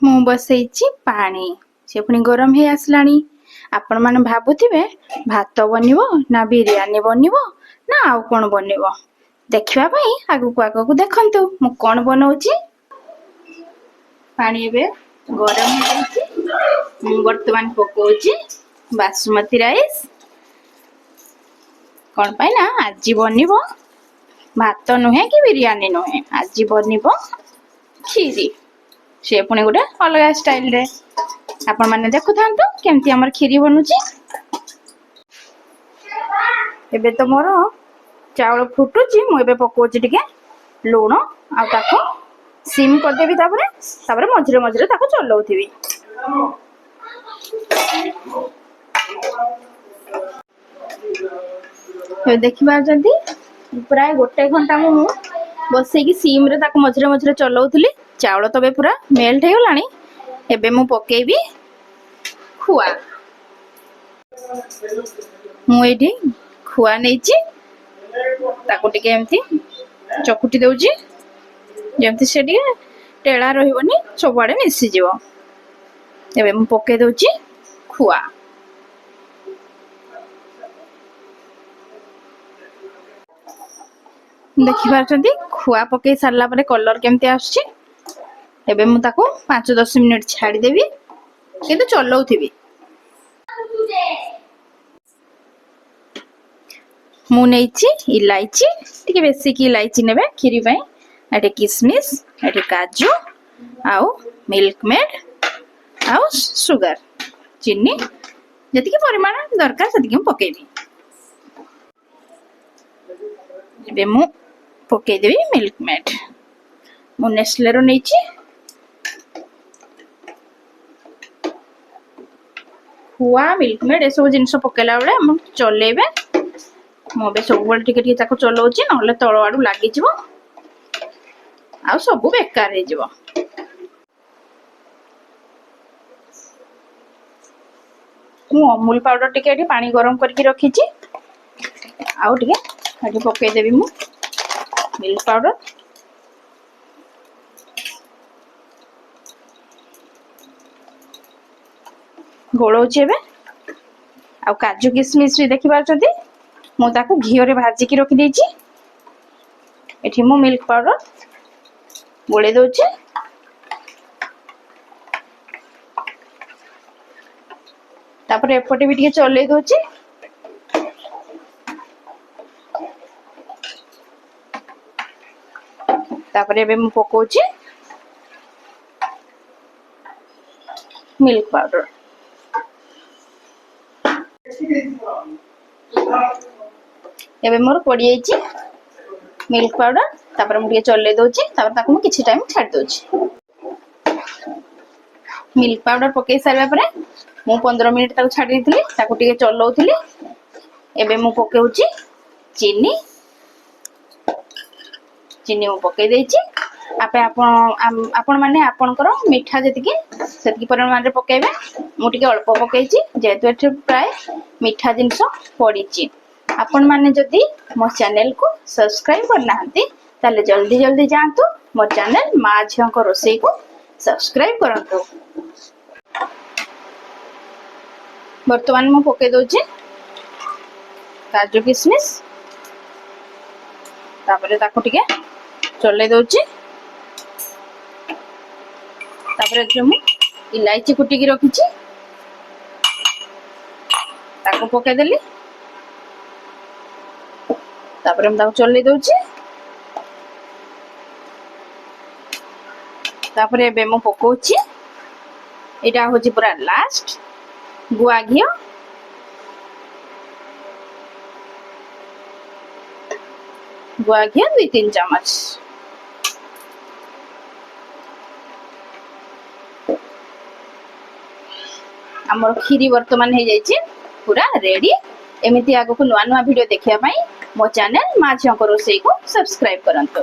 मु बसई पानी से पुणी गरम हो आसलानी। आपण मैंने भावुवे भात बनव ना बिरियानी बनव ना आउ कौन बनव देखापी आगक आगक देखु मु कौन बनाऊँगी। पानी एबे गरम हो बर्तमान पकाउची बासमती राइस। कौन पाई ना आज बनव भात नुहे कि बिरियानी नुहे आज बनव खीरी से पुणी गोटे अलग स्टाइल रे आपण माने देखु थांतु केमती हमर खीरी बनुची। एबे तो मोर चावल फुटुची मु एबे पकोची टिके लूण आ ताको सिम कर देबी तापरे मझरे मझरे ताको चलौथिबी। ए देखि बाजंती प्राय गोटे घंटा मु बसैकी सिम रे ताको मझरे मझरे चलौथली। चावल तो पूरा मेल्ट हो गलानी। एबे मु पकेबी खुआ। मुझे खुआ नहीं ताको टिके एमती चकुटी दउची जेमती से टिके टेढ़ा रहिबनी सब आड़े मिसी जीवो। एबे मु पके दउची खुआ। देखि पारछंती खुआ पके सारला परे कलर केमती आछी। एबे मु ताको 5-10 मिनिट छाड़ी देबी किंतु चलौथिबी। मु नेछि इलायची टिके बेसी की इलायची नेबे खीरी पई। एटे किसमिस एटे काजू आउ मिल्क मेड आउ सुगर चीनी जति परिमाण दरकार सेति पकेबी। एबे मु पके देबी मिल्क मेड। मु नेस्ले रो नेछि खुआ मिल्क मेड ए सब जिनस पकेला बेले हम चलेबे। मु बे सब बेले टिके टिके ताको चलौची नहले तळ आडू लागि जिवो आ सब बेकार हे जिवो। मु अमूल पाउडर टिके एठी पानी गरम करके रखीची आउ टिके एठी पके देबी मु मिल्क पाउडर। गोलौची एबे आ काजू किसमिस भी देखि पारछंती मु ताको घियो रे भाजी की रखी देछि। एठी मु मिल्क पाउडर गोले दउछि तापरे एपटे भी टिके चले दउछि। तापरे एबे मु पकोछि मिल्क पाउडर। एबे मोर पड़ी जाइछि मिल्क पाउडर। तापर मु टिके चले दउछि तापर ताको मु किछि टाइम छाड़ दउछि। मिल्क पाउडर पके सारबा परे मु 15 मिनिट ताको छाड़ देथिली ताको टिके चलौथिली। एबे मु पकेउछि चीनी। चीनी मु पके देछि। आपे आपण माने आपनकर मिठा जतिके सेतिकी परिमाण रे पकेबे। मु टिके अल्प पकेछि जेतु एठे प्राय मिठा जिंस पड़ीछि। आपण माने जदि मो चैनल को सब्सक्राइब करना हंती ताले जल्दी जल्दी जानतु मो चैनल माँ झियों को रोसई को सब्सक्राइब करंतु। वर्तमान मु पके दउछि काजू किसमिस तापरे ताको टिके चले दउछि। तापरे जो मु इलायची कुटी की रखिछि ताको पके देली। तापरे हम ताको चले दउछि। तापरे एबे मु पकोछि एटा होछि पूरा लास्ट गुआ घियो। गुआ घियो 2-3 चम्मच। हमर खीरी वर्तमान हो जाइछि पूरा रेडी। एमिति आगो को नुआ नुआ वीडियो देखिया पई मो चैनल माँ झियों को रोसई को सब्सक्राइब करंतु।